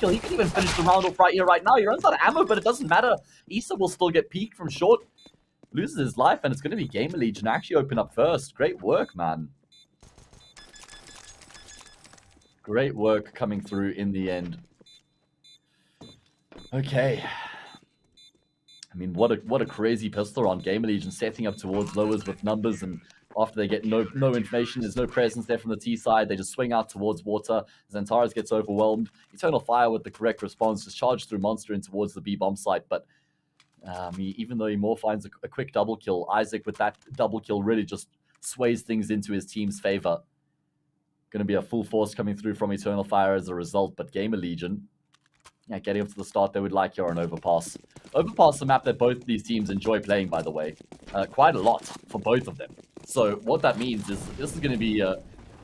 kill. He can even finish the round off right here, right now. He runs out of ammo, but it doesn't matter. Issa will still get peeked from short. Loses his life, and it's going to be GamerLegion actually open up first. Great work, man. Great work coming through in the end. Okay. I mean, what a crazy pistol on GamerLegion, setting up towards lowers with numbers, and after they get no information, there's no presence there from the T side, they just swing out towards water. Xantares gets overwhelmed. Eternal Fire with the correct response, just charge through Monster in towards the B bomb site, but even though imoRR finds a quick double kill, Isaac with that double kill really just sways things into his team's favor. Going to be a full force coming through from Eternal Fire as a result, but GamerLegion, yeah, getting up to the start they would like here on Overpass. Overpass is a map that both of these teams enjoy playing, by the way. Quite a lot for both of them. So what that means is this is going to be a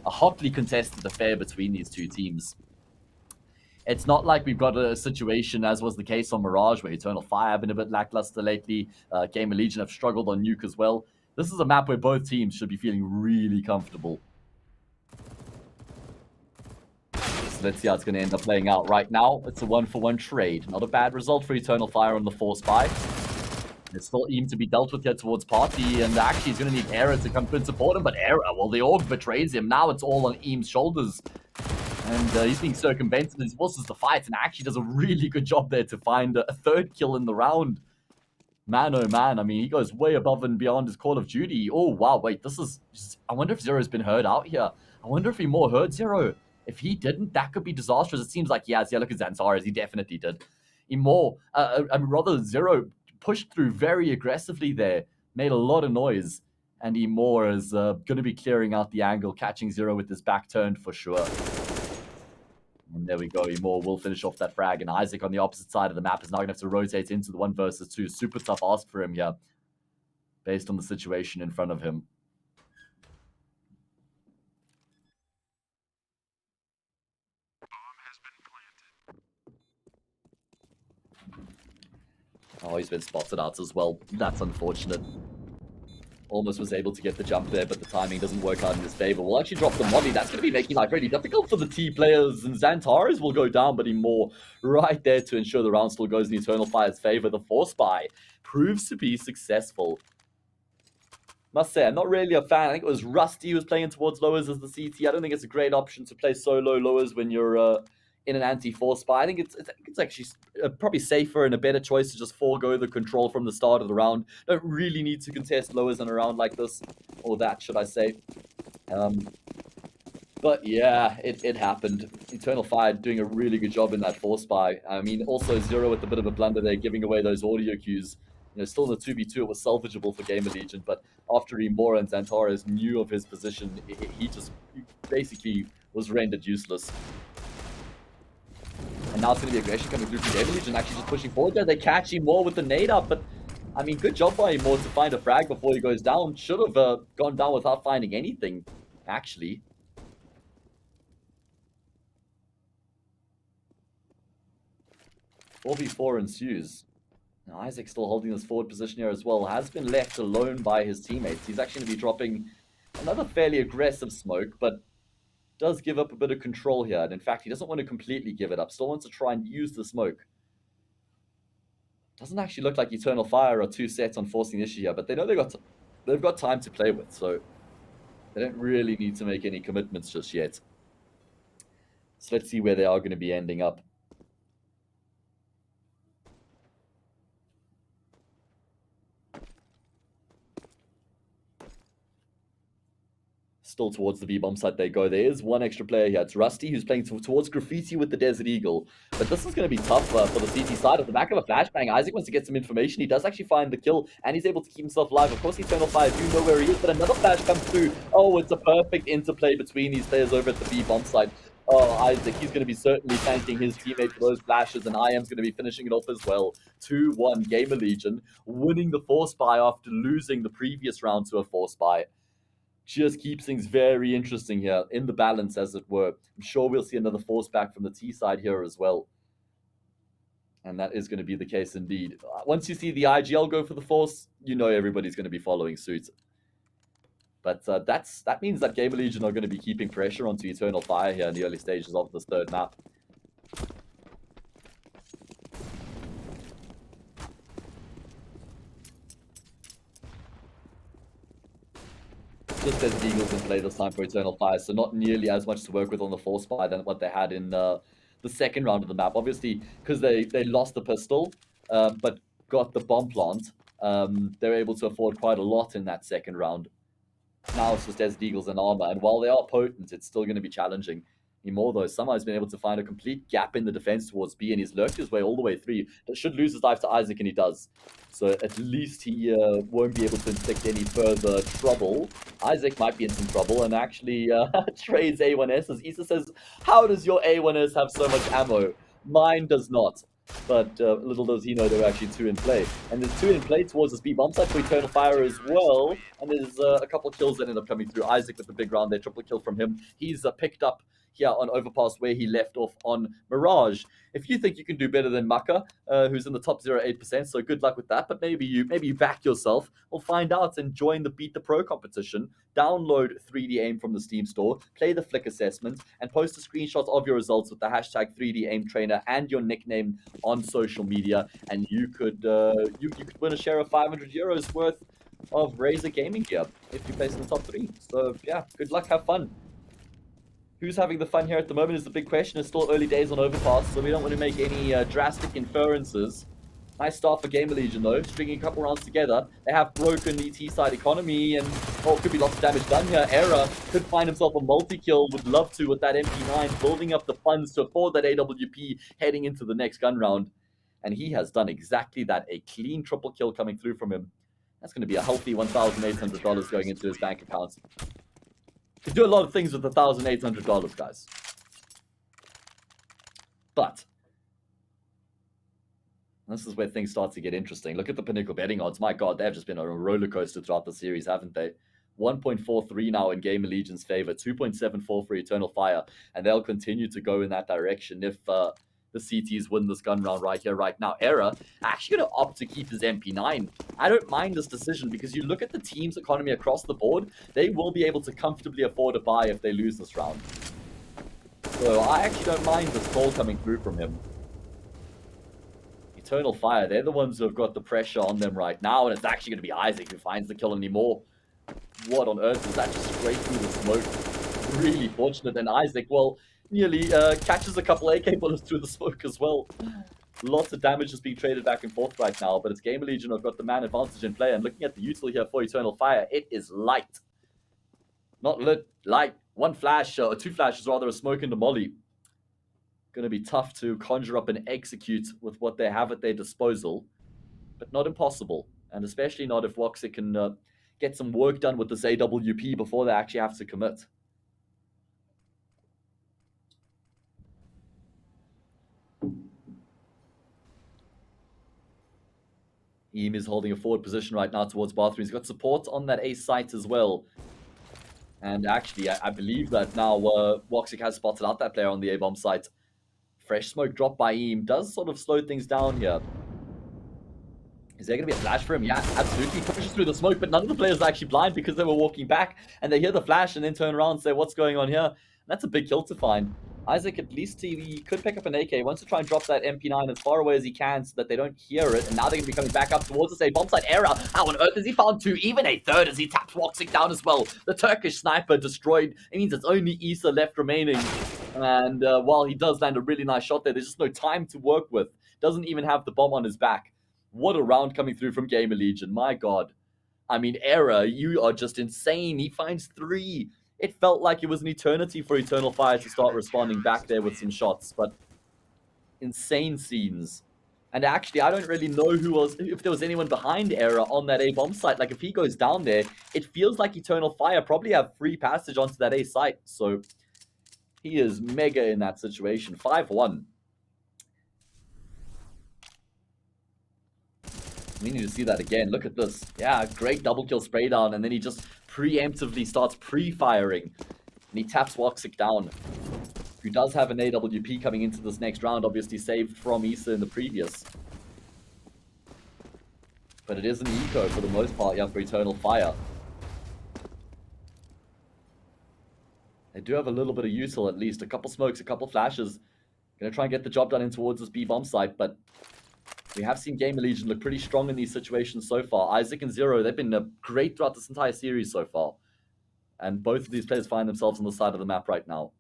hotly contested affair between these two teams. It's not like we've got a situation, as was the case on Mirage, where Eternal Fire have been a bit lackluster lately. GamerLegion have struggled on Nuke as well. This is a map where both teams should be feeling really comfortable. So let's see how it's going to end up playing out. Right now, it's a 1-for-1 trade. Not a bad result for Eternal Fire on the force buy. It's still Eam to be dealt with here towards Party, and actually he's going to need Error to come through and support him, but Error, well, the Org betrays him. Now it's all on Eam's shoulders. And he's being circumvented as he forces the fight, and actually does a really good job there to find a third kill in the round. Man, oh man, I mean, he goes way above and beyond his Call of Duty. Oh, wow, wait, this is... I wonder if Zero's been heard out here. I wonder if he more heard Zero. If he didn't, that could be disastrous. It seems like he has. Yeah, look at imoRR, he definitely did. Zero pushed through very aggressively there, made a lot of noise, and imoRR is going to be clearing out the angle, catching Zero with his back turned for sure. And there we go, imoRR will finish off that frag, and Isaac on the opposite side of the map is now going to have to rotate into the 1 versus 2. Super tough ask for him here, based on the situation in front of him. Oh, he's been spotted out as well. That's unfortunate. Almost was able to get the jump there, but the timing doesn't work out in his favor. We'll actually drop the molly. That's going to be making life really difficult for the T players, and Xantares will go down, but imoRR right there to ensure the round still goes in Eternal Fire's favor. The force buy proves to be successful. Must say, I'm not really a fan. I think it was Rusty who was playing towards lowers as the CT. I don't think it's a great option to play solo lowers when you're in an anti-force buy. I think it's actually probably safer and a better choice to just forego the control from the start of the round. Don't really need to contest lowers in a round like this, or that, should I say. But yeah, it happened. Eternal Fire doing a really good job in that force buy. I mean, also Zero with a bit of a blunder there, giving away those audio cues. You know, still in the 2v2, it was salvageable for GamerLegion, but after imoRR and Xantares knew of his position, he just basically was rendered useless. And now it's going to be aggression coming through from GamerLegion, actually just pushing forward there. They catch imoRR with the nade up, but I mean, good job by imoRR to find a frag before he goes down. Should have gone down without finding anything, actually. (4v4) ensues. Now Isaac still holding this forward position here as well. Has been left alone by his teammates. He's actually going to be dropping another fairly aggressive smoke, but does give up a bit of control here. And in fact, he doesn't want to completely give it up. Still wants to try and use the smoke. Doesn't actually look like Eternal Fire are too set on forcing the issue here, but they know they've got time to play with, so they don't really need to make any commitments just yet. So let's see where they are going to be ending up. Still towards the B-bomb site they go. There is one extra player here. It's Rusty, who's playing towards Graffiti with the Desert Eagle. But this is going to be tough for the CT side. At the back of a flashbang, Isaac wants to get some information. He does actually find the kill, and he's able to keep himself alive. Of course, Eternal Fire do know where he is, but another flash comes through. Oh, it's a perfect interplay between these players over at the B-bomb site. Oh, Isaac, he's going to be certainly thanking his teammate for those flashes, and I am going to be finishing it off as well. 2-1 GamerLegion, winning the force buy after losing the previous round to a force buy. Just keeps things very interesting here, in the balance, as it were. I'm sure we'll see another force back from the T side here as well. And that is going to be the case indeed. Once you see the IGL go for the force, you know everybody's going to be following suit. But that means that GamerLegion are going to be keeping pressure onto Eternal Fire here in the early stages of this third map. just as Eagles in play this time for Eternal Fire, so not nearly as much to work with on the Force Spy than what they had in the second round of the map. Obviously, because they lost the pistol, but got the bomb plant, they're able to afford quite a lot in that second round. Now it's just Desert Eagles and armor, and while they are potent, it's still going to be challenging. imoRR, though, somehow has been able to find a complete gap in the defense towards B, and he's lurked his way all the way through. That should lose his life to Isaac, and he does. So at least he won't be able to inflict any further trouble. Isaac might be in some trouble, and actually trades A1S. Issa says, how does your A1S have so much ammo? Mine does not. But little does he know there are actually 2 in play. And there's 2 in play towards this B bomb site for Eternal Fire as well. And there's a couple of kills that end up coming through. Isaac with the big round there, triple kill from him. He's picked up here on Overpass where he left off on Mirage. If you think you can do better than Maka, who's in the top 0.8%, so good luck with that. But maybe you back yourself. We'll find out and join the Beat the Pro competition. Download 3D Aim from the Steam store, play the flick assessment, and post a screenshot of your results with the hashtag 3D Aim Trainer and your nickname on social media, and you could win a share of 500 euros worth of Razer gaming gear if you place in the top 3. So yeah, good luck, have fun. Who's having the fun here at the moment is the big question. It's still early days on Overpass, so we don't want to make any drastic inferences. Nice start for GamerLegion though, stringing a couple rounds together. They have broken the T-side economy, and could be lots of damage done here. Era could find himself a multi-kill, would love to with that MP9, building up the funds to afford that AWP heading into the next gun round. And he has done exactly that, a clean triple kill coming through from him. That's going to be a healthy $1,800 going into his bank account. Could do a lot of things with $1,800, guys. But this is where things start to get interesting. Look at the Pinnacle betting odds. My God, they've just been on a roller coaster throughout the series, haven't they? 1.43 now in GamerLegion's favor, 2.74 for Eternal Fire, and they'll continue to go in that direction if the CTs win this gun round right here, right now. Era actually going to opt to keep his MP9. I don't mind this decision because you look at the team's economy across the board, they will be able to comfortably afford a buy if they lose this round. So I actually don't mind this call coming through from him. Eternal Fire, they're the ones who have got the pressure on them right now, and it's actually going to be Isaac who finds the kill on imoRR. What on earth is that? Just straight through the smoke. Really fortunate. And Isaac, well, nearly catches a couple AK bullets through the smoke as well. Lots of damage is being traded back and forth right now, but it's GamerLegion have got the man advantage in play, and looking at the util here for Eternal Fire, it is light. Not lit, light. One flash, or 2 flashes rather, a smoke and a molly. Going to be tough to conjure up and execute with what they have at their disposal, but not impossible, and especially not if WOXİC can get some work done with this AWP before they actually have to commit. Eam is holding a forward position right now towards bathroom. He's got support on that A site as well. And actually, I believe that now WOXİC has spotted out that player on the A-bomb site. Fresh smoke dropped by Eam does sort of slow things down here. Is there going to be a flash for him? Yeah, absolutely. He pushes through the smoke, but none of the players are actually blind because they were walking back. And they hear the flash and then turn around and say, what's going on here? And that's a big kill to find. Isaac, at least he could pick up an AK. He wants to try and drop that MP9 as far away as he can so that they don't hear it. And now they're going to be coming back up towards us. A bomb site Era. How on earth has he found 2? Even a 3rd as he taps WOXİC down as well. The Turkish sniper destroyed. It means it's only Issa left remaining. And while he does land a really nice shot there, there's just no time to work with. Doesn't even have the bomb on his back. What a round coming through from GamerLegion. My God. I mean, Era, you are just insane. He finds 3. It felt like it was an eternity for Eternal Fire to start responding back there with some shots, but insane scenes. And actually, I don't really know if there was anyone behind Era on that A bomb site. Like, if he goes down there, it feels like Eternal Fire probably have free passage onto that A site. So he is mega in that situation. 5-1. We need to see that again. Look at this. Yeah, great double kill spray down, and then he just preemptively starts pre-firing. And he taps WOXİC down, who does have an AWP coming into this next round, obviously saved from Issa in the previous. But it is an eco for the most part, yeah, for Eternal Fire. They do have a little bit of util at least. A couple smokes, a couple flashes. Gonna try and get the job done in towards this B bomb site, but we have seen GamerLegion look pretty strong in these situations so far. Isaac and Zero, they've been great throughout this entire series so far. And both of these players find themselves on the side of the map right now.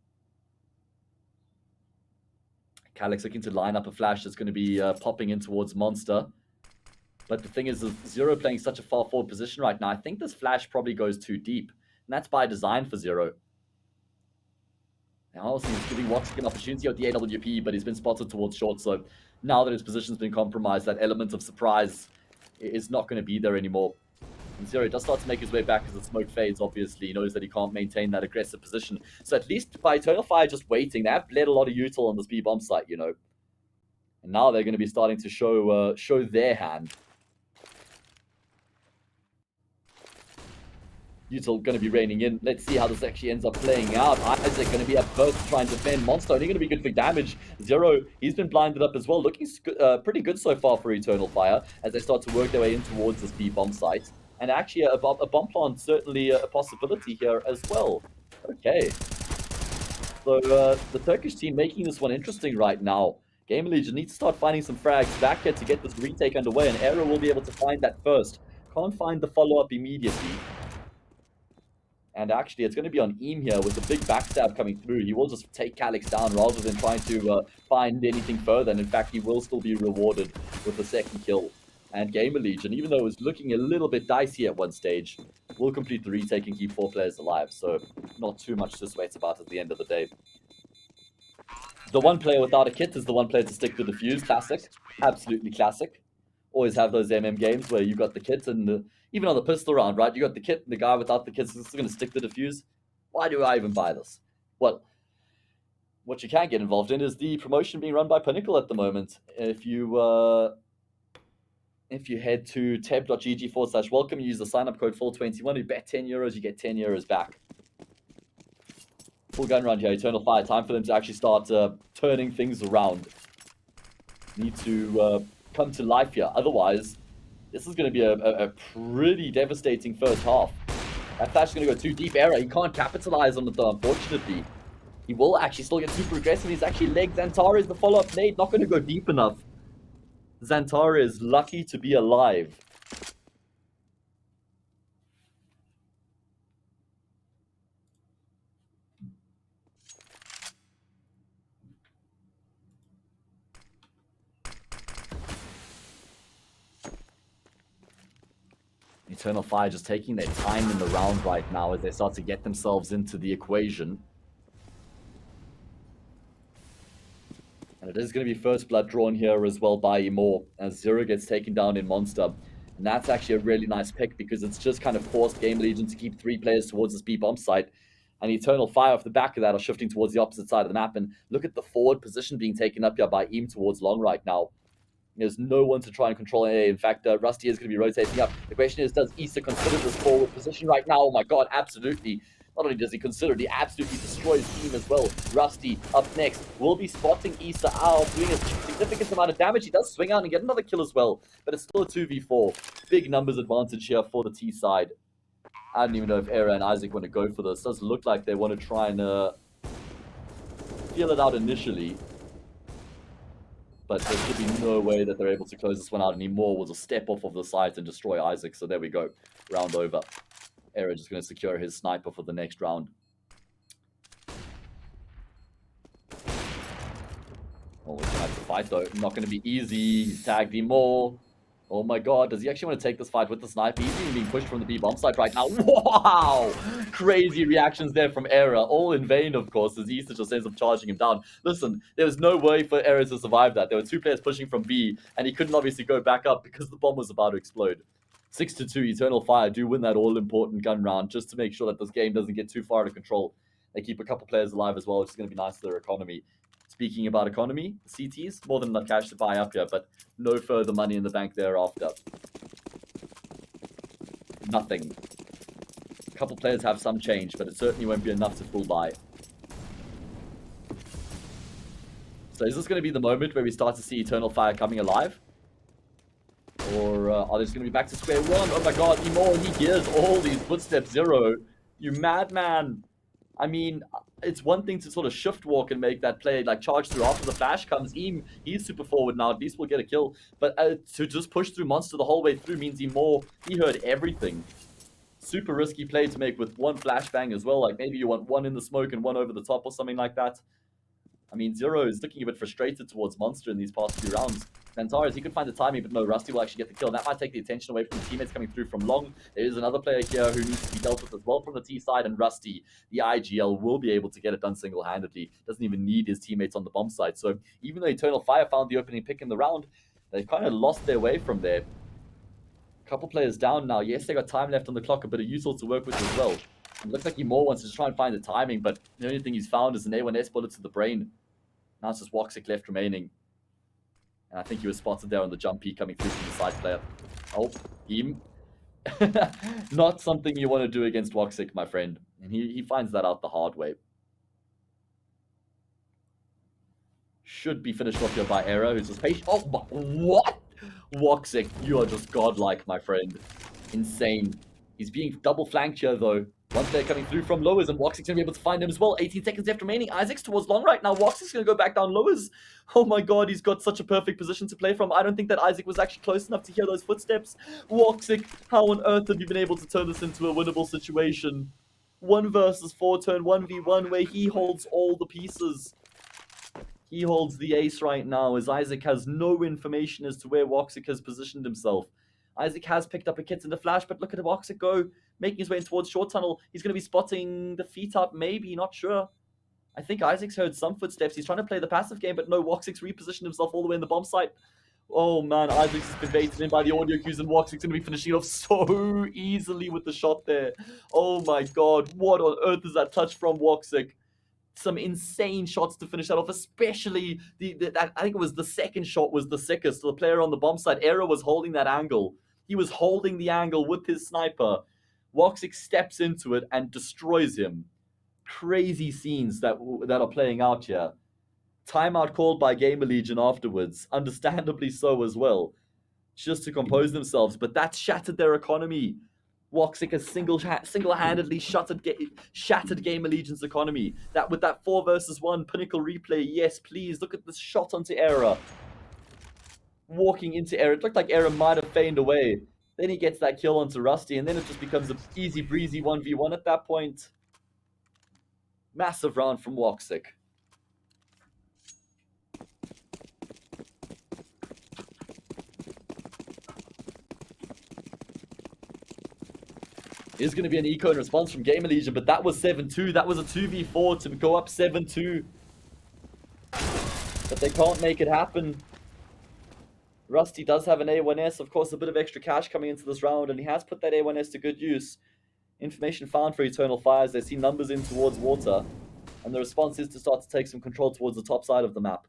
Calyx looking to line up a flash that's going to be popping in towards Monster. But the thing is, Zero playing such a far forward position right now, I think this flash probably goes too deep. And that's by design for Zero. Now he's giving WOXİC an opportunity at the AWP, but he's been spotted towards short, so now that his position's been compromised, that element of surprise is not going to be there anymore. And Zero does start to make his way back as the smoke fades, obviously. He knows that he can't maintain that aggressive position. So at least by Eternal Fire just waiting, they have bled a lot of util on this B-bomb site, you know. And now they're going to be starting to show their hand. Util going to be raining in. Let's see how this actually ends up playing out. Isaac going to be up first to try and defend. Monster only going to be good for damage. Zero, he's been blinded up as well. Looking pretty good so far for Eternal Fire as they start to work their way in towards this B-bomb site. And actually, a bomb plant certainly a possibility here as well. Okay. So the Turkish team making this one interesting right now. GamerLegion needs to start finding some frags back here to get this retake underway. And Era will be able to find that first. Can't find the follow-up immediately. And actually, it's going to be on Eam here with the big backstab coming through. He will just take Calyx down rather than trying to find anything further. And in fact, he will still be rewarded with the second kill. And GamerLegion, even though it was looking a little bit dicey at one stage, will complete the retake and keep 4 players alive. So not too much to sweat about at the end of the day. The one player without a kit is the one player to stick to the fuse. Classic. Absolutely classic. Always have those games where you got the kit and even on the pistol round, right? You got the kit and the guy without the kit is just going to stick to the fuse. Why do I even buy this? Well, what you can get involved in is the promotion being run by Pinnacle at the moment. If you head to teb.gg/welcome, you use the sign-up code FULL21, you bet €10, you get €10 back. Full gun round here, Eternal Fire. Time for them to actually start turning things around. Need to come to life here. Otherwise, this is going to be a pretty devastating first half. That flash is going to go too deep. Era, he can't capitalize on it though, unfortunately. He will actually still get super aggressive. He's actually legged Xantara is the follow-up nade. Not going to go deep enough. Xantara is lucky to be alive. Eternal Fire just taking their time in the round right now as they start to get themselves into the equation. And it is going to be first blood drawn here as well by imoRR as Zero gets taken down in Monster. And that's actually a really nice pick because it's just kind of forced GamerLegion to keep 3 players towards this B-bomb site. And Eternal Fire off the back of that are shifting towards the opposite side of the map. And look at the forward position being taken up here by Eam towards long right now. There's no one to try and control A. In fact, Rusty is going to be rotating up. The question is, does Issa consider this forward position right now? Oh my god, absolutely. Not only does he consider it, he absolutely destroys Team as well. Rusty up next will be spotting Issa out, doing a significant amount of damage. He does swing out and get another kill as well, but it's still a 2v4. Big numbers advantage here for the T side. I don't even know if Era and Isaac want to go for this. It does look like they want to try and feel it out initially. But there should be no way that they're able to close this one out anymore. Will just step off of the site and destroy Isaac. So there we go. Round over. Era just going to secure his sniper for the next round. Oh, we're going to have to fight though. Not going to be easy. He's tagged imoRR. Oh my god, does he actually want to take this fight with the sniper? He's even being pushed from the B-bomb site right now. Wow! Crazy reactions there from Era. All in vain, of course, as Issa just ends up charging him down. Listen, there was no way for Era to survive that. There were 2 players pushing from B, and he couldn't obviously go back up because the bomb was about to explode. 6-2, Eternal Fire do win that all-important gun round just to make sure that this game doesn't get too far out of control. They keep a couple players alive as well, which is going to be nice for their economy. Speaking about economy, CTs, more than enough cash to buy up here, but no further money in the bank thereafter. Nothing. A couple players have some change, but it certainly won't be enough to full buy. So is this going to be the moment where we start to see Eternal Fire coming alive? Or are they just going to be back to square one? Oh my god, imoRR, he gears all these footsteps. Zero. You madman. I mean, it's one thing to sort of shift walk and make that play, like charge through after the flash comes. He's super forward now. At least we'll get a kill. But to just push through Monster the whole way through means imoRR, he heard everything. super risky play to make with one flashbang as well. Like maybe you want one in the smoke and one over the top or something like that. I mean, Zero is looking a bit frustrated towards Monster in these past few rounds. Antares, he could find the timing, but no, Rusty will actually get the kill. That might take the attention away from the teammates coming through from long. There is another player here who needs to be dealt with as well from the T side, and Rusty, the IGL, will be able to get it done single-handedly. Doesn't even need his teammates on the bomb side. So even though Eternal Fire found the opening pick in the round, they've kind of lost their way from there. Couple players down now. Yes, they got time left on the clock, a bit of util to work with as well. It looks like he more wants to just try and find the timing, but the only thing he's found is an A1S bullet to the brain. Now it's just WOXİC left remaining. And I think he was spotted there on the jump peak coming through from the side player. Oh, him. Not something you want to do against WOXİC, my friend. And he finds that out the hard way. Should be finished off here by Era, who's just patient. Oh, what? WOXÍC, you are just godlike, my friend. Insane. He's being double flanked here, though. One player coming through from lowers, and WOXÍC's going to be able to find him as well. 18 seconds left remaining. Isaac's towards long right now. WOXÍC's going to go back down lowers. Oh my god, he's got such a perfect position to play from. I don't think that Isaac was actually close enough to hear those footsteps. WOXÍC, how on earth have you been able to turn this into a winnable situation? 1 versus 4 turn 1v1 where he holds all the pieces. He holds the ace right now as Isaac has no information as to where WOXÍC has positioned himself. Isaac has picked up a kit in the flash, but look at WOXÍC go, making his way towards short tunnel. He's going to be spotting the feet up, maybe, not sure. I think Isaac's heard some footsteps. He's trying to play the passive game, but no, WOXÍC's repositioned himself all the way in the bomb site. Oh man, Isaac's been baited in by the audio cues, and WOXÍC's going to be finishing off so easily with the shot there. Oh my god, what on earth is that touch from WOXÍC? Some insane shots to finish that off, especially I think it was the second shot was the sickest. The player on the bomb side, Era, was holding that angle. He was holding the angle with his sniper. WOXÍC steps into it and destroys him. Crazy scenes that are playing out here. Timeout called by GamerLegion afterwards, understandably so as well, just to compose themselves. But that shattered their economy. WOXÍC has single-handedly shattered GamerLegion's economy. That with that 4 versus 1 Pinnacle replay, yes, please look at this shot onto Era. Walking into Era, it looked like Era might have feigned away. Then he gets that kill onto Rusty, and then it just becomes an easy breezy 1v1 at that point. Massive round from WOXÍC. Is going to be an eco in response from GamerLegion, but that was 7-2. That was a 2v4 to go up 7-2. But they can't make it happen. Rusty does have an A1S, of course, a bit of extra cash coming into this round, and he has put that A1S to good use. Information found for Eternal Fires. They see numbers in towards water, and the response is to start to take some control towards the top side of the map.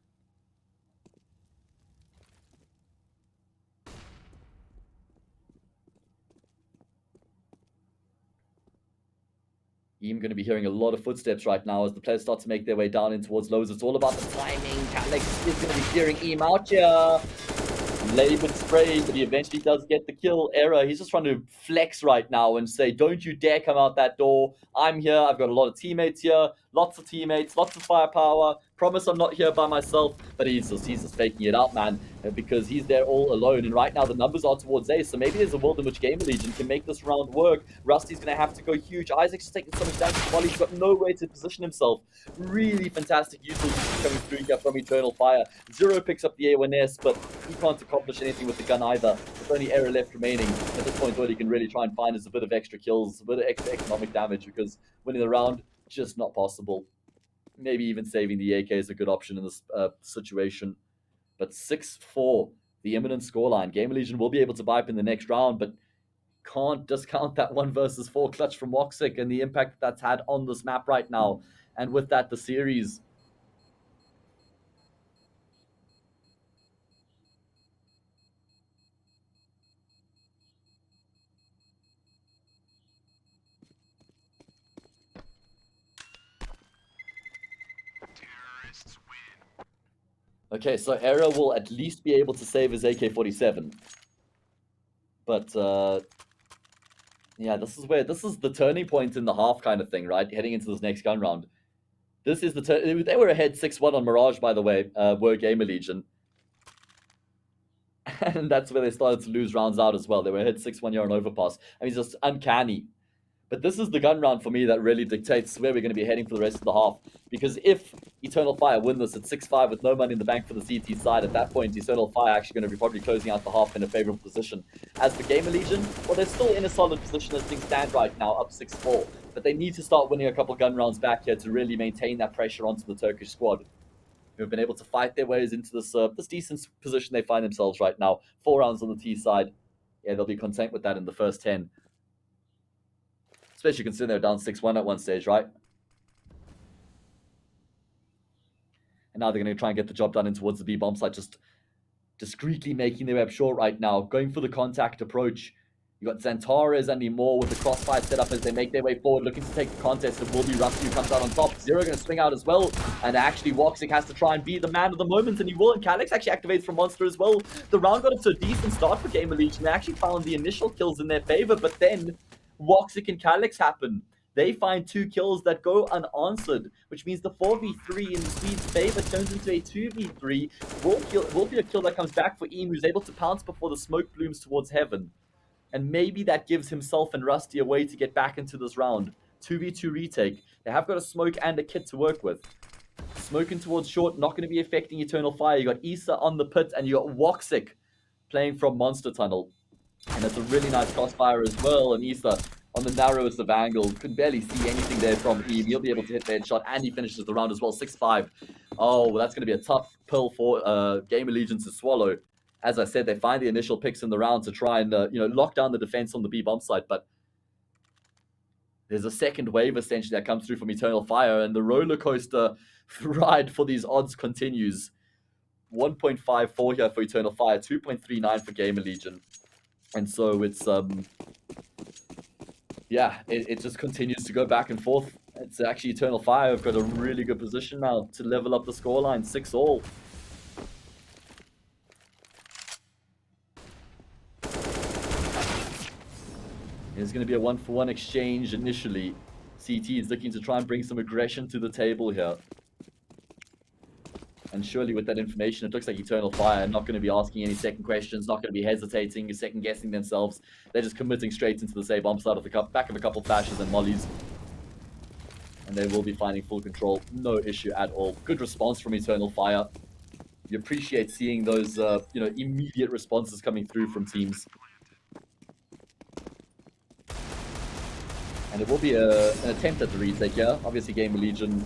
I'm going to be hearing a lot of footsteps right now as the players start to make their way down in towards lows. It's all about the timing. Alex is going to be clearing Eam out here. Labored spray, but he eventually does get the kill. Era, he's just trying to flex right now and say, don't you dare come out that door. I'm here. I've got a lot of teammates here. Lots of teammates, lots of firepower. Promise I'm not here by myself. But he's just faking it out, man, because he's there all alone. And right now the numbers are towards ace. So maybe there's a world in which GamerLegion can make this round work. Rusty's going to have to go huge. Isaac's just taking so much damage while he's got no way to position himself. Really fantastic utility coming through here from Eternal Fire. Zero picks up the A1S, but he can't accomplish anything with the gun either. There's only Era left remaining. At this point, all he can really try and find is a bit of extra kills, a bit of extra economic damage, because winning the round, just not possible. Maybe even saving the AK is a good option in this situation. But 6-4, the imminent scoreline. GamerLegion will be able to buy up in the next round, but can't discount that 1 versus 4 clutch from WOXÍC and the impact that's had on this map right now. And with that, the series. Okay, so Era will at least be able to save his AK-47. But, yeah, this is the turning point in the half kind of thing, right? Heading into this next gun round. This is the turn. They were ahead 6-1 on Mirage, by the way, were GamerLegion. And that's where they started to lose rounds out as well. They were ahead 6-1 here on Overpass. I mean, it's just uncanny But this is the gun round for me that really dictates where we're going to be heading for the rest of the half. Because if Eternal Fire win this at 6-5 with no money in the bank for the CT side, at that point, Eternal Fire actually going to be probably closing out the half in a favorable position. As for GamerLegion, well, they're still in a solid position as things stand right now, up 6-4. But they need to start winning a couple gun rounds back here to really maintain that pressure onto the Turkish squad, who have been able to fight their ways into this decent position they find themselves right now. 4 rounds on the T side. Yeah, they'll be content with that in the first 10. Especially considering they were down 6-1 at one stage, right? And now they're going to try and get the job done in towards the B bomb site, just discreetly making their way up short right now, going for the contact approach. You got Xantares and imoRR with the crossfire set up as they make their way forward, looking to take the contest. It will be Rusty who comes out on top. Zero going to swing out as well. And actually, WOXİC has to try and be the man of the moment, and he will. And Calyx actually activates from Monster as well. The round got up to a decent start for GamerLegion. They actually found the initial kills in their favor, but then WOXİC and Calyx happen. They find 2 kills that go unanswered, which means the 4v3 in the Swedes' favor turns into a 2v3. Will be a kill that comes back for imoRR, who's able to pounce before the smoke blooms towards heaven. And maybe that gives himself and Rusty a way to get back into this round. 2v2 retake. They have got a smoke and a kit to work with. Smoking towards short, not going to be affecting Eternal Fire. You got Issa on the pit, and you got WOXİC playing from Monster Tunnel. And that's a really nice crossfire as well. And Issa on the narrowest of angles. Could barely see anything there from imoRR. He'll be able to hit the headshot, and he finishes the round as well. 6-5. Oh, well, that's going to be a tough pill for GamerLegion to swallow. As I said, they find the initial picks in the round to try and lock down the defense on the B bomb site. But there's a second wave essentially that comes through from Eternal Fire, and the roller coaster ride for these odds continues. 1.54 here for Eternal Fire, 2.39 for GamerLegion. And so it's yeah, it just continues to go back and forth. It's actually Eternal Fire have got a really good position now to level up the scoreline, 6-all. It's going to be a 1-for-1 exchange initially. CT is looking to try and bring some aggression to the table here. And surely with that information, it looks like Eternal Fire are not going to be asking any second questions, not going to be hesitating, second guessing themselves. They're just committing straight into the same bomb side of the back of a couple flashes and mollies. And they will be finding full control. No issue at all. Good response from Eternal Fire. You appreciate seeing those immediate responses coming through from teams. And it will be an attempt at the retake here. Obviously, GamerLegion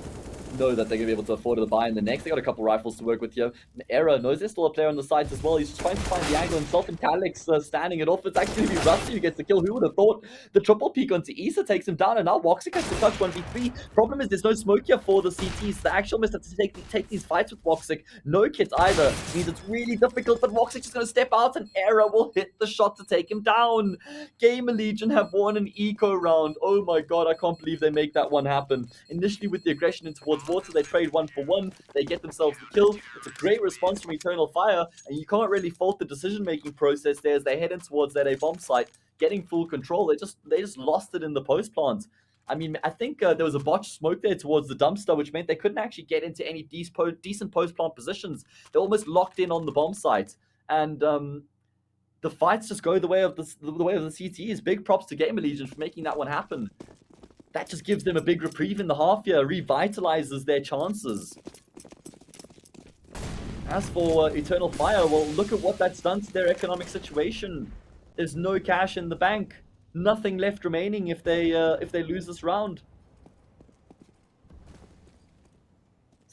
know that they're going to be able to afford to buy in the next. They got a couple rifles to work with here. Era knows there's still a player on the sides as well. He's just trying to find the angle himself, and Calyx standing it off. It's actually going to be Rusty who gets the kill. Who would have thought? The triple peek onto Issa takes him down, and now WOXİC has to touch 1v3. Problem is there's no smoke here for the CTs. The actual miss have to take these fights with WOXİC. No kit either. It means it's really difficult, but WOXİC is going to step out, and Era will hit the shot to take him down. GamerLegion have won an eco round. Oh my god, I can't believe they make that one happen. Initially with the aggression in towards water, they trade 1-for-1. They get themselves the kill. It's a great response from Eternal Fire, and you can't really fault the decision-making process there as they head in towards that A bomb site, getting full control. They just lost it in the post plant. I mean, I think there was a botched smoke there towards the dumpster, which meant they couldn't actually get into any decent post plant positions. They're almost locked in on the bomb site, and the fights just go the way of the CTs. Big props to GamerLegion for making that one happen. That just gives them a big reprieve in the half here, revitalizes their chances. As for Eternal Fire, well, look at what that's done to their economic situation. There's no cash in the bank. Nothing left remaining if they lose this round.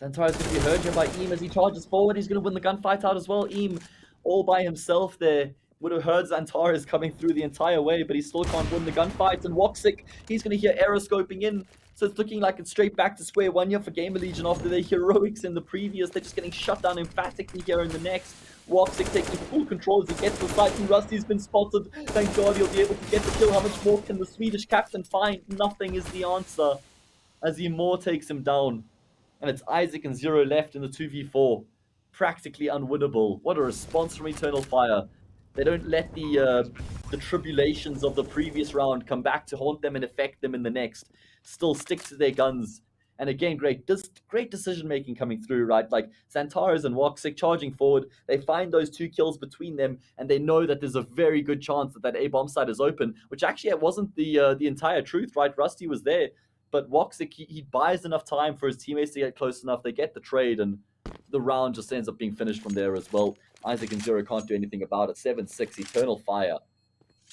Xantares is going to be heard here by imoRR as he charges forward. He's going to win the gunfight out as well. imoRR all by himself there. Would have heard Xantares coming through the entire way, but he still can't win the gunfight. And WOXİC, he's going to hear aeroscoping in. So it's looking like it's straight back to square one here for GamerLegion after their heroics in the previous. They're just getting shut down emphatically here in the next. WOXİC taking full control as he gets to the site, and Rusty's been spotted. Thank God he'll be able to get the kill. How much more can the Swedish captain find? Nothing is the answer as imoRR takes him down. And it's Isaac and Zero left in the 2v4. Practically unwinnable. What a response from Eternal Fire. They don't let the tribulations of the previous round come back to haunt them and affect them in the next. Still stick to their guns And again, great decision making coming through, right? Like Xantares and WOXİC charging forward, they find those 2 kills between them, and they know that there's a very good chance that A bomb site is open, which actually it wasn't the entire truth, right? Rusty was there, but WOXİC, he buys enough time for his teammates to get close enough. They get the trade, and the round just ends up being finished from there as well. Isaac and Zero can't do anything about it. 7-6, Eternal Fire.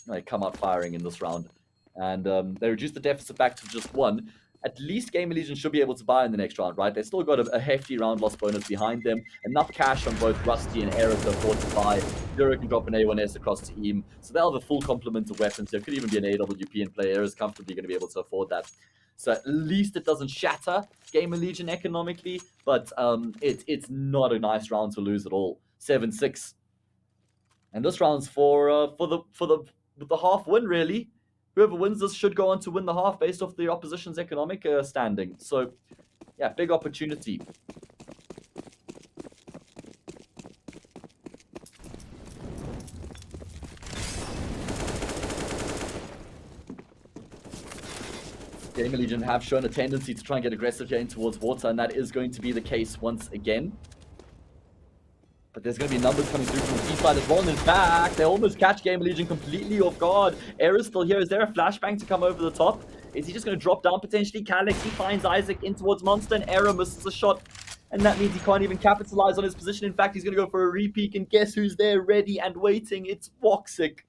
They come out firing in this round. And they reduce the deficit back to just 1. At least GamerLegion should be able to buy in the next round, right? They still got a hefty round loss bonus behind them. Enough cash on both Rusty and Error to afford to buy. Zero can drop an A1S across to Eam. So they'll have a full complement of weapons. There could even be an AWP in play. Error is comfortably going to be able to afford that. So at least it doesn't shatter GamerLegion economically, but it's not a nice round to lose at all. 7-6. And this round's for the half win, really. Whoever wins this should go on to win the half based off the opposition's economic standing. So, yeah, big opportunity. GamerLegion have shown a tendency to try and get aggressive here in towards water, and that is going to be the case once again. But there's going to be numbers coming through from the T-side as well. And in fact, they almost catch GamerLegion completely off guard. Error's still here. Is there a flashbang to come over the top? Is he just going to drop down potentially? Calyx, he finds Isaac in towards Monster, and Error misses a shot. And that means he can't even capitalize on his position. In fact, he's going to go for a re-peek. And guess who's there ready and waiting? It's WOXİC,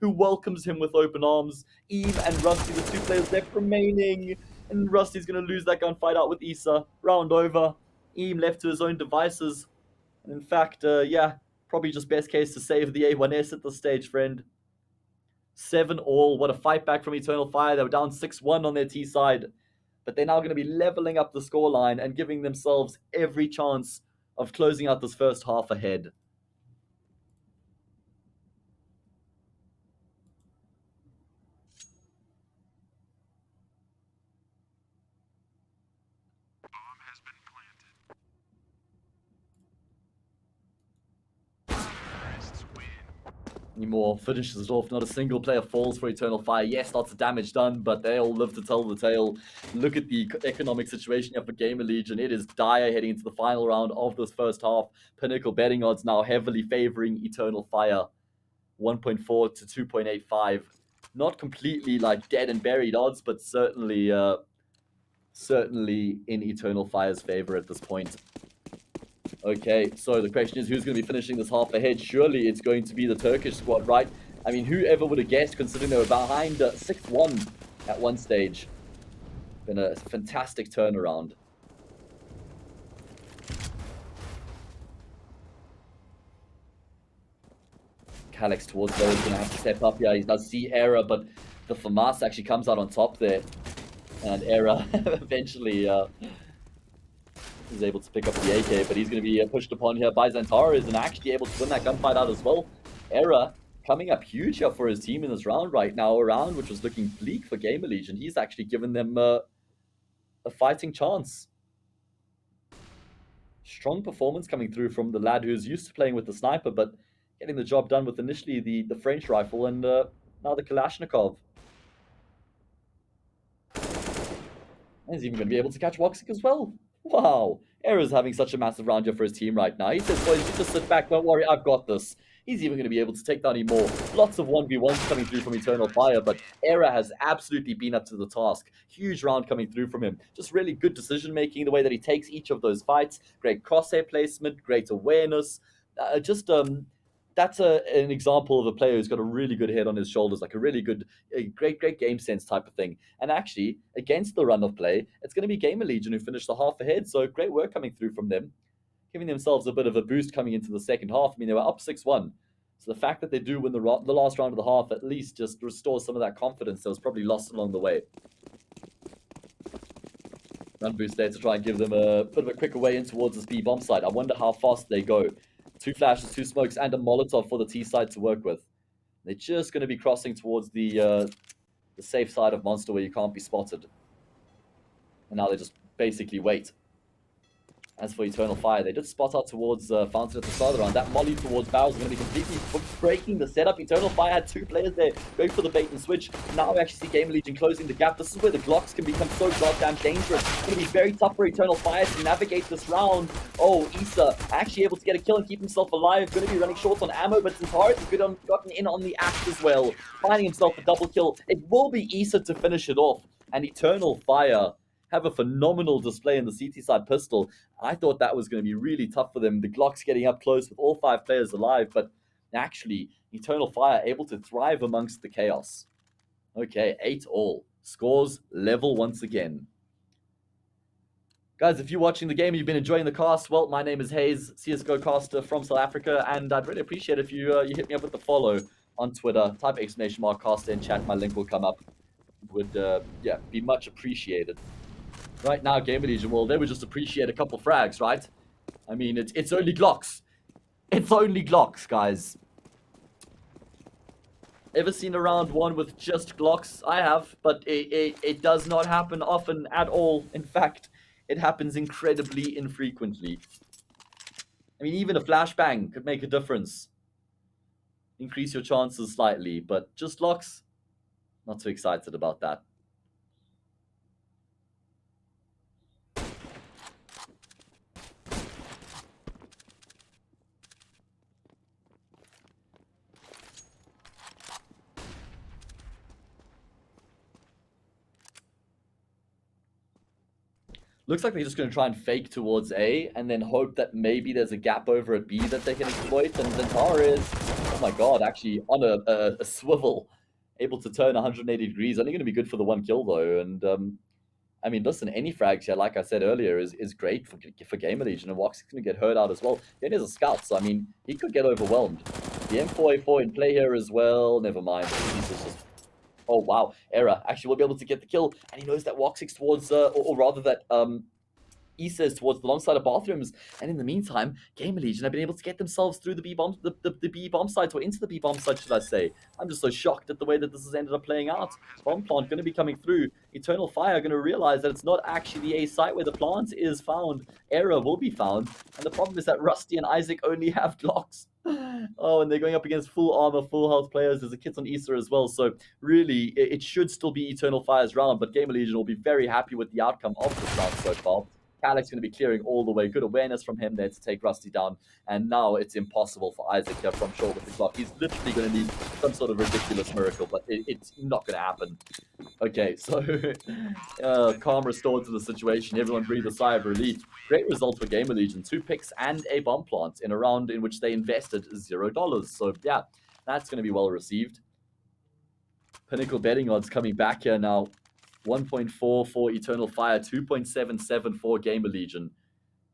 who welcomes him with open arms. Eve and Rusty, the 2 players left remaining. And Rusty's going to lose that gunfight out with Issa. Round over. Eve left to his own devices. In fact, yeah, probably just best case to save the A1S at this stage, friend. 7-all. What a fight back from Eternal Fire. They were down 6-1 on their T side. But they're now going to be leveling up the scoreline and giving themselves every chance of closing out this first half ahead. imoRR finishes it off. Not a single player falls for Eternal Fire. Yes, lots of damage done, but they all live to tell the tale. Look at the economic situation here for GamerLegion. It is dire heading into the final round of this first half. Pinnacle betting odds now heavily favoring Eternal Fire. 1.4 to 2.85. Not completely like dead and buried odds, but certainly in Eternal Fire's favor at this point. Okay, so the question is, who's going to be finishing this half ahead? Surely it's going to be the Turkish squad, right? I mean, whoever would have guessed, considering they were behind 6-1 at one stage. Been a fantastic turnaround. Calyx towards low is going to have to step up. Yeah, he does see Error, but the FAMAS actually comes out on top there. And Error eventually is able to pick up the AK, but he's going to be pushed upon here by Xantares and actually able to win that gunfight out as well. Error coming up huge here for his team in this round right now, a round which was looking bleak for GamerLegion. He's actually given them a fighting chance. Strong performance coming through from the lad who's used to playing with the sniper, but getting the job done with initially the French rifle and now the Kalashnikov. And he's even going to be able to catch WOXİC as well. Wow, Error's having such a massive round here for his team right now. He says, boys, you just sit back, don't worry, I've got this. He's even going to be able to take down imoRR. Lots of 1v1s coming through from Eternal Fire, but Error has absolutely been up to the task. Huge round coming through from him. Just really good decision-making, the way that he takes each of those fights. Great crosshair placement, great awareness. That's an example of a player who's got a really good head on his shoulders, like a really good, great game sense type of thing. And actually, against the run of play, it's going to be GamerLegion who finished the half ahead. So great work coming through from them, giving themselves a bit of a boost coming into the second half. I mean, they were up 6-1. So the fact that they do win the last round of the half at least just restores some of that confidence that was probably lost along the way. Run boost there to try and give them a bit of a quicker way in towards this B bomb site. I wonder how fast they go. 2 flashes, 2 smokes, and a Molotov for the T side to work with. They're just going to be crossing towards the safe side of Monster where you can't be spotted. And now they just basically wait. As for Eternal Fire, they did spot out towards Fountain at the start of the round. That molly towards Barrels is going to be completely breaking the setup. Eternal Fire had 2 players there going for the bait and switch. Now we actually see GamerLegion closing the gap. This is where the Glocks can become so goddamn dangerous. It's going to be very tough for Eternal Fire to navigate this round. Oh, Issa actually able to get a kill and keep himself alive. Going to be running short on ammo, but Centaurus has gotten in on the axe as well. Finding himself a double kill. It will be Issa to finish it off. And Eternal Fire have a phenomenal display in the CT side pistol. I thought that was going to be really tough for them. The Glocks getting up close with all 5 players alive, but actually, Eternal Fire able to thrive amongst the chaos. Okay, 8-all. Scores level once again. Guys, if you're watching the game and you've been enjoying the cast, well, my name is Hayes, CSGO caster from South Africa, and I'd really appreciate if you hit me up with the follow on Twitter. Type !caster in chat, my link will come up. Would, yeah, be much appreciated. Right now, GamerLegion, well, they would just appreciate a couple frags, right? I mean, it's only Glocks. It's only Glocks, guys. Ever seen a round 1 with just Glocks? I have, but it does not happen often at all. In fact, it happens incredibly infrequently. I mean, even a flashbang could make a difference. Increase your chances slightly, but just Glocks? Not too excited about that. Looks like they're just going to try and fake towards A and then hope that maybe there's a gap over at B that they can exploit. And Zentar is, oh my god, actually on a swivel, able to turn 180 degrees. Only going to be good for the 1 kill though. And I mean, listen, any frags here, like I said earlier, is great for GamerLegion, and WOXIC is going to get hurt out as well. It is a scout, so I mean, he could get overwhelmed. The M4A4 in play here as well. Never mind. He's just... Oh, wow. Error. Actually, will be able to get the kill. And he knows that WOXIC's towards, or rather that Issa is towards the long side of bathrooms. And in the meantime, GamerLegion have been able to get themselves through the B bomb, the B bomb site, or into the B bomb site, should I say. I'm just so shocked at the way that this has ended up playing out. Bomb plant going to be coming through. Eternal Fire going to realize that it's not actually the A site where the plant is found. Error will be found. And the problem is that Rusty and Isaac only have Glocks. Oh, and they're going up against full armor, full health players. There's a kit on Issa as well. So really, it should still be Eternal Fire's round, but GamerLegion will be very happy with the outcome of this round so far. Alex going to be clearing all the way. Good awareness from him there to take Rusty down. And now it's impossible for Isaac here from short with the Glock. He's literally going to need some sort of ridiculous miracle, but it's not going to happen. Okay, so calm restored to the situation. Everyone breathed a sigh of relief. Great result for GamerLegion. 2 picks and a bomb plant in a round in which they invested $0. So yeah, that's going to be well received. Pinnacle betting odds coming back here now. 1.4 for Eternal Fire, 2.77 for GamerLegion.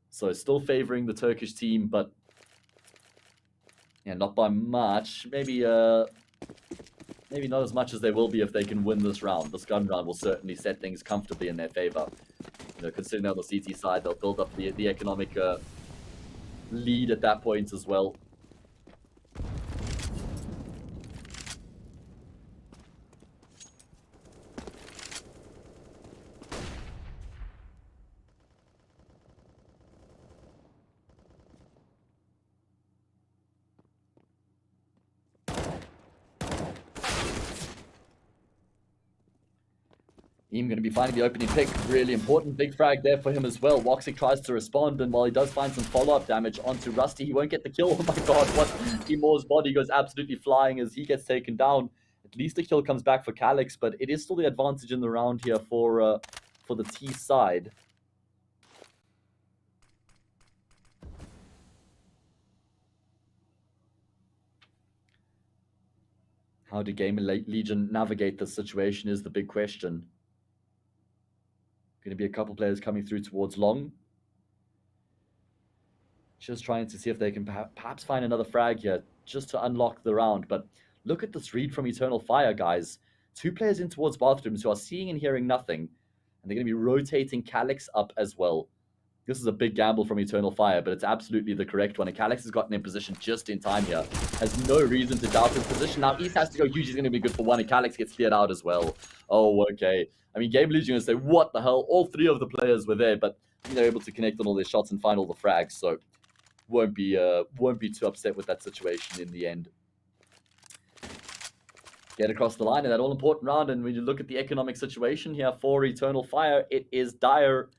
So still favoring the Turkish team, but yeah, not by much. Maybe maybe not as much as they will be if they can win this round. This gun round will certainly set things comfortably in their favor. You know, considering on the CT side, they'll build up the economic lead at that point as well. Eam going to be finding the opening pick. Really important big frag there for him as well. WOXIC tries to respond, and while he does find some follow-up damage onto Rusty, he won't get the kill. Oh my god, what? imoRR's body goes absolutely flying as he gets taken down. At least the kill comes back for Calyx, but it is still the advantage in the round here for the T side. How do GamerLegion navigate this situation is the big question. Going to be a couple players coming through towards long. Just trying to see if they can perhaps find another frag here, just to unlock the round. But look at this read from Eternal Fire, guys. 2 players in towards bathrooms who are seeing and hearing nothing. And they're going to be rotating Calyx up as well. This is a big gamble from Eternal Fire, but it's absolutely the correct one. And Calyx has gotten in position just in time here. Has no reason to doubt his position. Now, East has to go huge. He's going to be good for 1, and Calyx gets cleared out as well. Oh, okay. I mean, GamerLegion is going to say, what the hell? All 3 of the players were there, but they're able to connect on all their shots and find all the frags, so won't be too upset with that situation in the end. Get across the line in that all-important round, and when you look at the economic situation here for Eternal Fire, it is dire.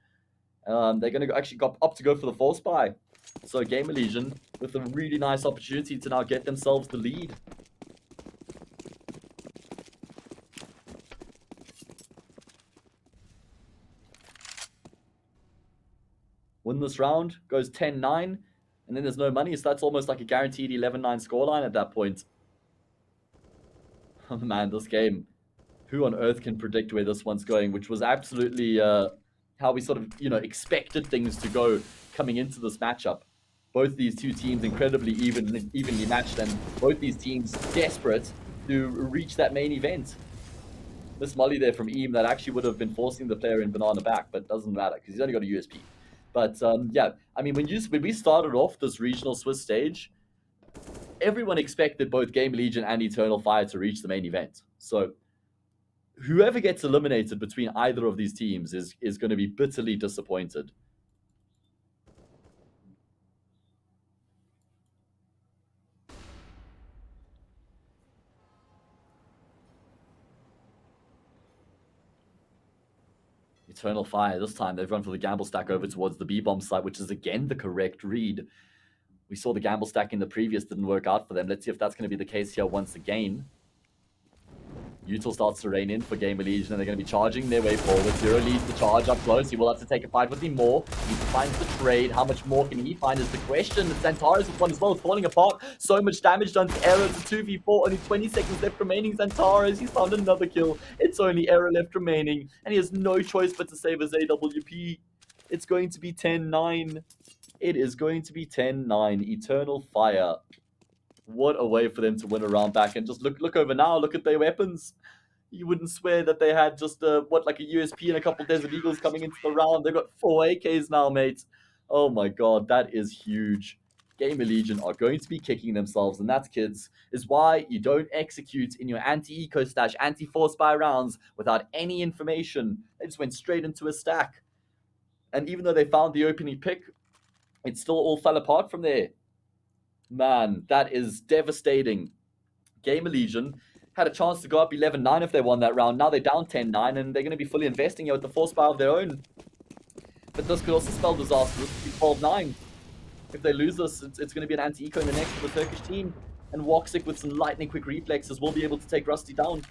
They're going to actually opt to go for the force buy. So GamerLegion with a really nice opportunity to now get themselves the lead. Win this round, goes 10-9, and then there's no money, so that's almost like a guaranteed 11-9 scoreline at that point. Oh man, this game. Who on earth can predict where this one's going, which was absolutely how we sort of, expected things to go coming into this matchup. Both these two teams incredibly evenly matched, and both these teams desperate to reach that main event. This molly there from Eam that actually would have been forcing the player in Banana back, but doesn't matter because he's only got a USP. But yeah, I mean, when we started off this regional Swiss stage, everyone expected both GamerLegion and Eternal Fire to reach the main event. So whoever gets eliminated between either of these teams is going to be bitterly disappointed. Eternal Fire, this time they've run for the gamble stack over towards the B-bomb site, which is again the correct read. We saw the gamble stack in the previous, didn't work out for them. Let's see if that's going to be the case here once again. Util starts to rein in for GamerLegion, and they're going to be charging their way forward. Zero leads the charge up close. He will have to take a fight with him more. He finds the trade. How much more can he find is the question. Xantares with one as well, falling apart. So much damage done to Error. It's a 2v4. Only 20 seconds left remaining. Xantares, he's found another kill. It's only Error left remaining, and he has no choice but to save his AWP. It's going to be 10-9. It is going to be 10-9. Eternal Fire. What a way for them to win a round back. And just look over now. Look at their weapons. You wouldn't swear that they had just like a USP and a couple Desert Eagles coming into the round. They've got 4 AKs now, mate. Oh my god, that is huge. GamerLegion are going to be kicking themselves, and that, kids, is why you don't execute in your anti-eco stash, anti-force buy rounds without any information. They just went straight into a stack. And even though they found the opening pick, it still all fell apart from there. Man, that is devastating. GamerLegion had a chance to go up 11-9 if they won that round. Now they're down 10-9, and they're going to be fully investing here with the force buy of their own. But this could also spell disaster. This could be 12-9. If they lose this, it's going to be an anti-eco in the next for the Turkish team. And WOXİC with some lightning quick reflexes will be able to take Rusty down.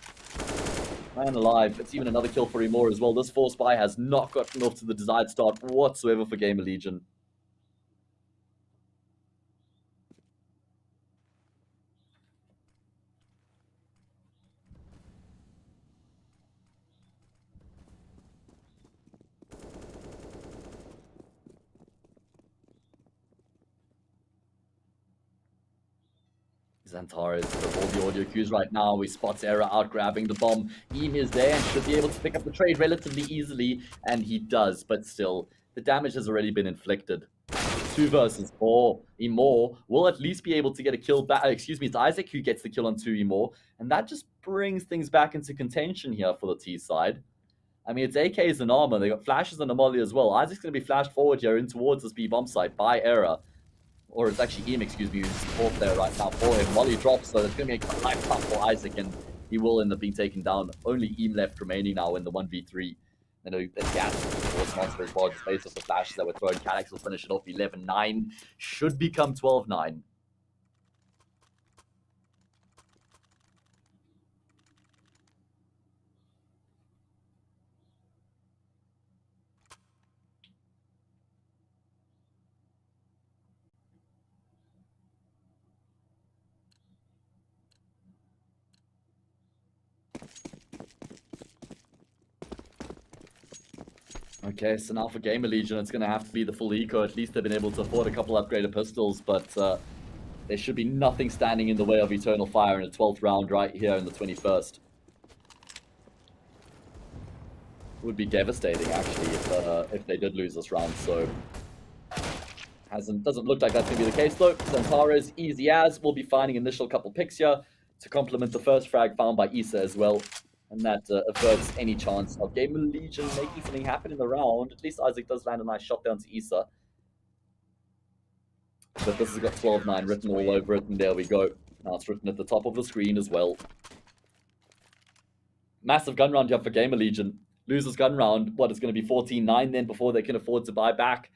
Man alive. It's even another kill for imoRR as well. This force buy has not gotten off to the desired start whatsoever for GamerLegion. Xantares with all the audio cues right now. We spots Error out grabbing the bomb. Eam is there and should be able to pick up the trade relatively easily, and he does, but still, the damage has already been inflicted. 2 versus 4. imoRR will at least be able to get a kill back. Excuse me, it's Isaac who gets the kill on 2 imoRR, and that just brings things back into contention here for the T side. I mean, it's AKs and armor. They got flashes and a molly as well. Isaac's going to be flashed forward here in towards this B-bomb site by Error. Or it's actually Eam, excuse me, who's fourth there right now for him. Molly drops, so it's going to be a life tough for Isaac, and he will end up being taken down. Only Eam left remaining now in the 1v3. Then the gas towards Monster as well. The space of the flashes that were thrown. Calyx will finish it off 11-9. Should become 12-9. Okay, so now for GamerLegion, it's going to have to be the full eco. At least they've been able to afford a couple upgraded pistols, but there should be nothing standing in the way of Eternal Fire in the 12th round right here in the 21st. It would be devastating, actually, if they did lose this round, so... doesn't look like that's going to be the case, though. Xantares, easy as, will be finding initial couple picks here to complement the first frag found by Issa as well. And that averts any chance of GamerLegion making something happen in the round. At least Isaac does land a nice shot down to Issa. But this has got 12-9 written all over it, and there we go. Now it's written at the top of the screen as well. Massive gun round here for GamerLegion. Losers gun round, what, it's going to be 14-9 then before they can afford to buy back.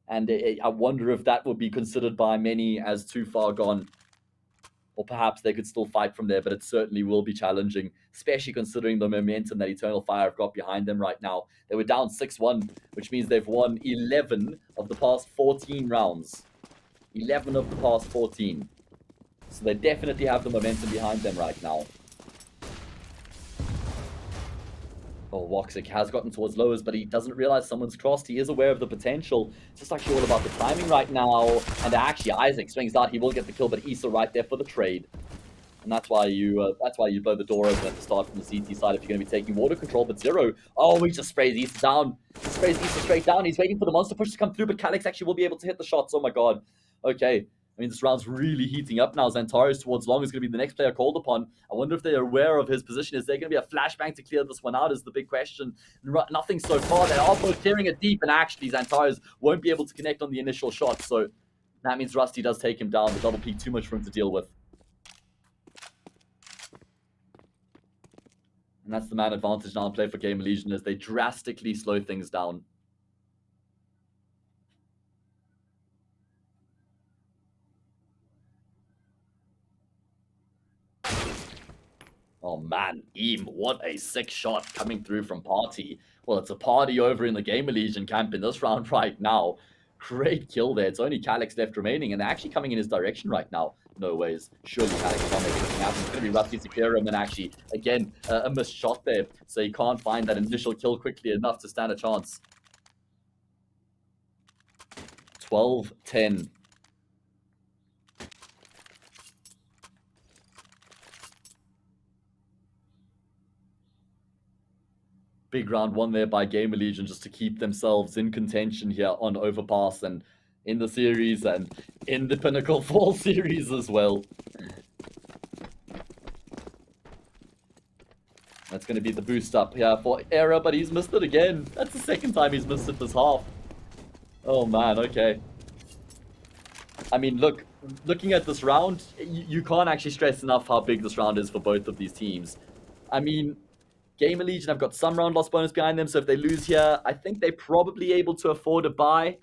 And I wonder if that would be considered by many as too far gone. Or perhaps they could still fight from there, but it certainly will be challenging, especially considering the momentum that Eternal Fire have got behind them right now. They were down 6-1, which means they've won 11 of the past 14 rounds. 11 of the past 14. So they definitely have the momentum behind them right now. Oh, WOXİC has gotten towards lowers, but he doesn't realize someone's crossed. He is aware of the potential. It's just actually all about the timing right now. And actually, Isaac swings out. He will get the kill, but Issa right there for the trade. And that's why you blow the door open at the start from the CT side if you're going to be taking water control. But Zero, oh, he just sprays Issa down. He sprays Issa straight down. He's waiting for the monster push to come through, but Calyx actually will be able to hit the shots. Oh my god. Okay. I mean, this round's really heating up now. Xantares towards long is going to be the next player called upon. I wonder if they're aware of his position. Is there going to be a flashbang to clear this one out is the big question. Nothing so far. They are both clearing it deep, and actually Xantares won't be able to connect on the initial shot. So that means Rusty does take him down. The double peak, too much for him to deal with. And that's the man advantage now in play for GamerLegion as they drastically slow things down. Oh man, what a sick shot coming through from Party. Well, it's a party over in the GamerLegion camp in this round right now. Great kill there. It's only Calyx left remaining, and they're actually coming in his direction right now. No ways. Surely Calyx is not making anything happen. It's going to be Rusty to clear him, and actually, again, a missed shot there. So he can't find that initial kill quickly enough to stand a chance. 12-10. Big round one there by GamerLegion just to keep themselves in contention here on Overpass and in the series and in the Pinnacle Fall series as well. That's going to be the boost up here for Era, but he's missed it again. That's the second time he's missed it this half. Oh man, okay. I mean, looking at this round, you can't actually stress enough how big this round is for both of these teams. I mean, GamerLegion have got some round loss bonus behind them, so if they lose here, I think they're probably able to afford a bye.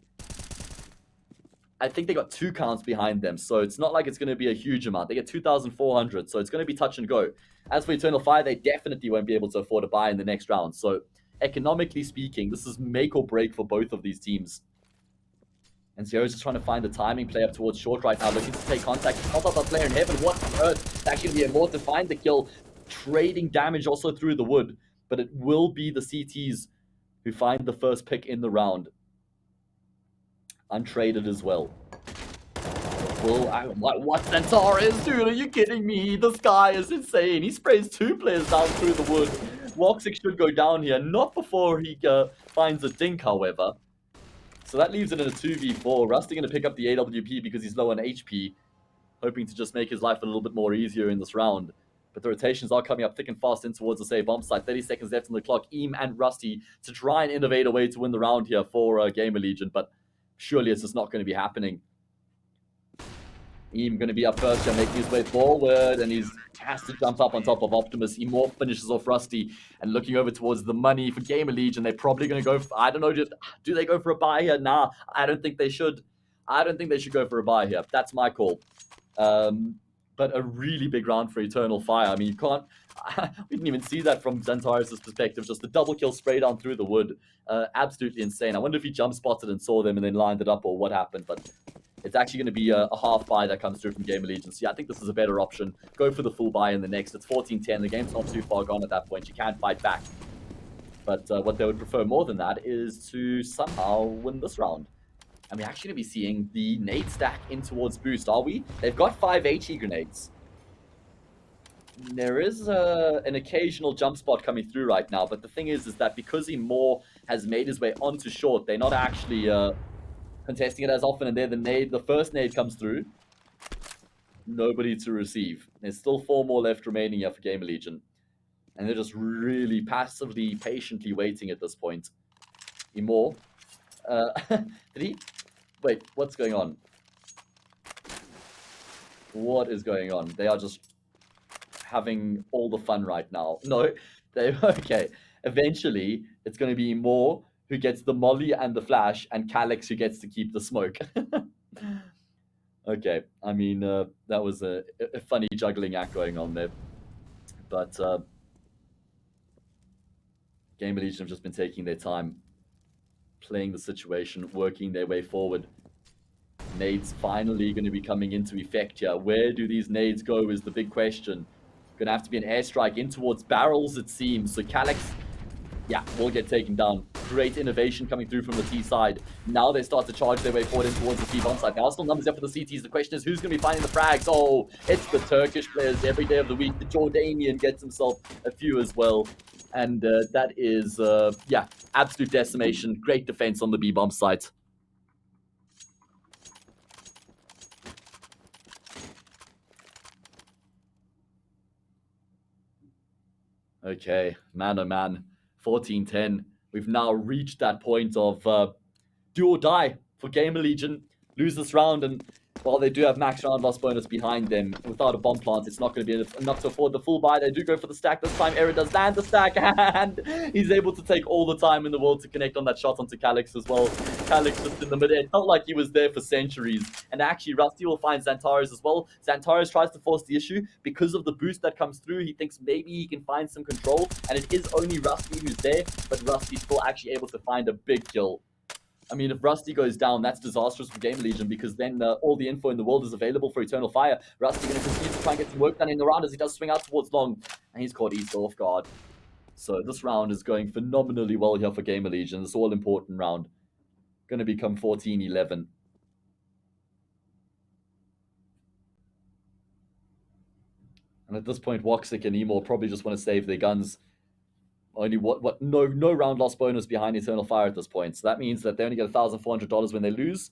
I think they got 2 counts behind them, so it's not like it's going to be a huge amount. They get 2,400, so it's going to be touch and go. As for Eternal Fire, they definitely won't be able to afford a bye in the next round. So economically speaking, this is make or break for both of these teams. And Zero's just trying to find the timing play up towards short right now, looking to take contact. Pop up a player in heaven. What on earth? It's actually going to be immortal to find the kill. Trading damage also through the wood, but it will be the CTs who find the first pick in the round. Untraded as well. What Xantares, dude? Are you kidding me? This guy is insane. He sprays 2 players down through the wood. WOXİC should go down here, not before he finds a dink, however. So that leaves it in a 2v4. Rusty going to pick up the AWP because he's low on HP, hoping to just make his life a little bit more easier in this round. But the rotations are coming up thick and fast in towards the bomb site. 30 seconds left on the clock. and Rusty to try and innovate a way to win the round here for GamerLegion, but surely it's just not going to be happening. going to be up first here, making his way forward, and he has to jump up on top of Optimus. imoRR finishes off Rusty, and looking over towards the money for GamerLegion. They're probably going to go for, I don't know, do they go for a buy here? Nah, I don't think they should. I don't think they should go for a buy here. That's my call. But a really big round for Eternal Fire. I mean, you can't... we didn't even see that from Xantares' perspective. Just the double kill spray down through the wood. Absolutely insane. I wonder if he jump spotted and saw them and then lined it up or what happened. But it's actually going to be a half buy that comes through from GamerLegion. So yeah, I think this is a better option. Go for the full buy in the next. It's 14-10. The game's not too far gone at that point. You can't fight back. But what they would prefer more than that is to somehow win this round. And we're actually going to be seeing the nade stack in towards boost, are we? They've got 5 HE grenades. There is an occasional jump spot coming through right now, but the thing is that because imoRR has made his way onto short, they're not actually contesting it as often, and there the first nade comes through. Nobody to receive. There's still 4 more left remaining here for GamerLegion. And they're just really passively, patiently waiting at this point. imoRR. Did he? Wait, what's going on? What is going on? They are just having all the fun right now. No, they okay. Eventually, it's going to be imoRR who gets the molly and the flash, and Calyx who gets to keep the smoke. Okay, I mean, that was a funny juggling act going on there. But GamerLegion have just been taking their time, playing the situation, working their way forward. Nades finally going to be coming into effect here. Where do these nades go is the big question. Going to have to be an airstrike in towards barrels, it seems. So Calyx, yeah, will get taken down. Great innovation coming through from the T side. Now they start to charge their way forward in towards the T-bomb side. There are still numbers there for the CTs. The question is, who's going to be finding the frags? Oh, it's the Turkish players every day of the week. The Jordanian gets himself a few as well. And that is, yeah, absolute decimation. Great defense on the B-bomb site. Okay, man oh man, 14-10. We've now reached that point of do or die for GamerLegion. Lose this round, and while they do have max round loss bonus behind them, without a bomb plant, it's not going to be enough to afford the full buy. They do go for the stack this time. Aaron does land the stack, and he's able to take all the time in the world to connect on that shot onto Calyx as well. Calyx just in the middle. It felt like he was there for centuries. And actually, Rusty will find Xantares as well. Xantares tries to force the issue. Because of the boost that comes through, he thinks maybe he can find some control. And it is only Rusty who's there, but Rusty's still actually able to find a big kill. I mean, if Rusty goes down, that's disastrous for GamerLegion, because then all the info in the world is available for Eternal Fire. Rusty going to continue to try and get some work done in the round as he does swing out towards long, and he's caught east off guard. So this round is going phenomenally well here for GamerLegion. This all-important round. Going to become 14-11. And at this point, WOXİC and imoRR probably just want to save their guns. Only no round loss bonus behind Eternal Fire at this point. So that means that they only get $1,400 when they lose.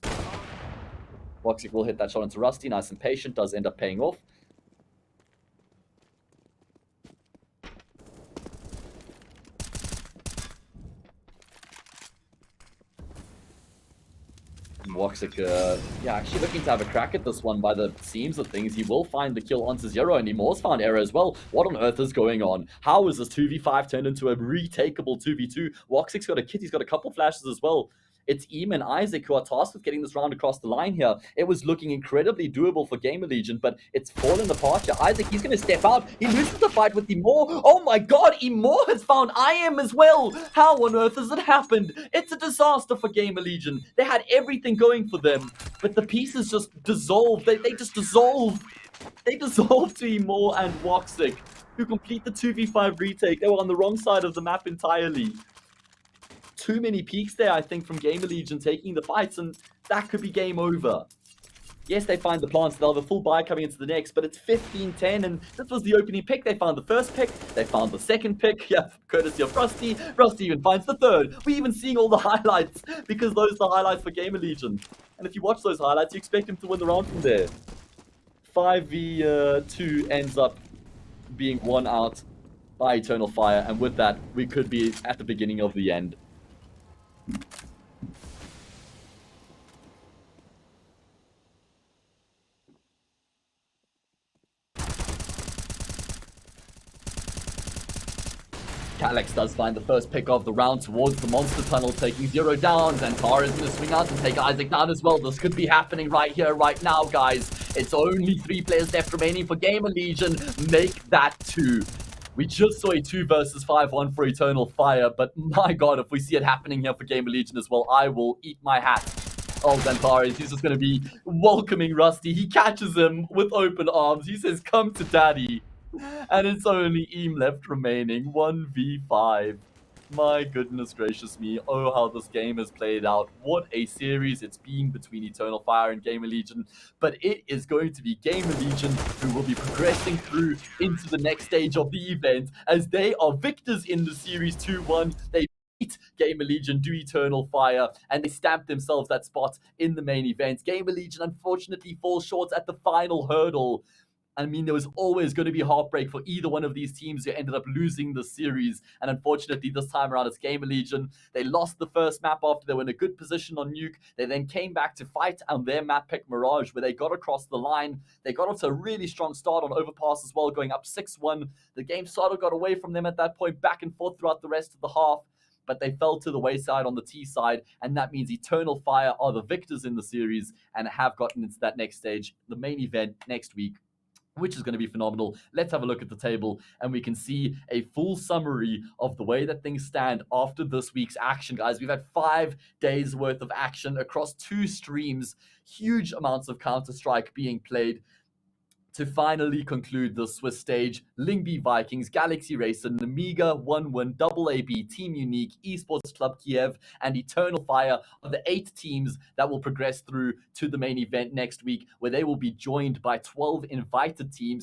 WOXİC will hit that shot into Rusty. Nice and patient. Does end up paying off. WOXİC, yeah, actually looking to have a crack at this one by the seams of things. He will find the kill onto Zero, and imoRR's found error as well. What on earth is going on? How is this 2v5 turned into a retakeable 2v2? WOXIC's got a kit, he's got a couple flashes as well. It's Eam and Isaac who are tasked with getting this round across the line here. It was looking incredibly doable for GamerLegion, but it's fallen apart here. Isaac, he's going to step out. He loses the fight with imoRR. Oh my god, imoRR has found IM as well. How on earth has it happened? It's a disaster for GamerLegion. They had everything going for them, but the pieces just dissolved. They just dissolve. They dissolve to imoRR and WOXIC, who complete the 2v5 retake. They were on the wrong side of the map entirely. Too many peaks there, I think, from GamerLegion taking the fights, and that could be game over. Yes, they find the plants. They'll have a full buy coming into the next, but it's 15-10, and this was the opening pick. They found the first pick. They found the second pick, yeah, courtesy of Rusty. Rusty even finds the third. We're even seeing all the highlights, because those are the highlights for GamerLegion. And if you watch those highlights, you expect him to win the round from there. 5v2 ends up being won out by Eternal Fire, and with that, we could be at the beginning of the end. Calyx does find the first pick of the round towards the monster tunnel, taking Zero down. Xantares is going to swing out and take Isaac down as well. This could be happening right here, right now, guys. It's only 3 players left remaining for GamerLegion. Make that 2. We just saw a 2 versus 5-1 for Eternal Fire, but my god, if we see it happening here for GamerLegion as well, I will eat my hat. Oh, Xantares, he's just going to be welcoming Rusty. He catches him with open arms. He says, "Come to daddy." And it's only Eam left remaining, 1v5. My goodness gracious me, oh how this game has played out. What a series it's been between Eternal Fire and GamerLegion. But it is going to be GamerLegion who will be progressing through into the next stage of the event, as they are victors in the series 2-1. They beat GamerLegion do Eternal Fire, and they stamp themselves that spot in the main event. GamerLegion unfortunately falls short at the final hurdle. I mean, there was always going to be heartbreak for either one of these teams who ended up losing the series. And unfortunately, this time around, it's GamerLegion. They lost the first map after they were in a good position on Nuke. They then came back to fight on their map pick Mirage, where they got across the line. They got off to a really strong start on Overpass as well, going up 6-1. The game sort of got away from them at that point, back and forth throughout the rest of the half. But they fell to the wayside on the T side, and that means Eternal Fire are the victors in the series and have gotten into that next stage, the main event next week, which is going to be phenomenal. Let's have a look at the table, and we can see a full summary of the way that things stand after this week's action, guys. We've had 5 days worth of action across 2 streams, huge amounts of Counter-Strike being played. To finally conclude the Swiss stage, Lingby Vikings, Galaxy Racer, Nemiga, 1-1, Double AB, Team Unique, Esports Club Kiev, and Eternal Fire are the 8 teams that will progress through to the main event next week, where they will be joined by 12 invited teams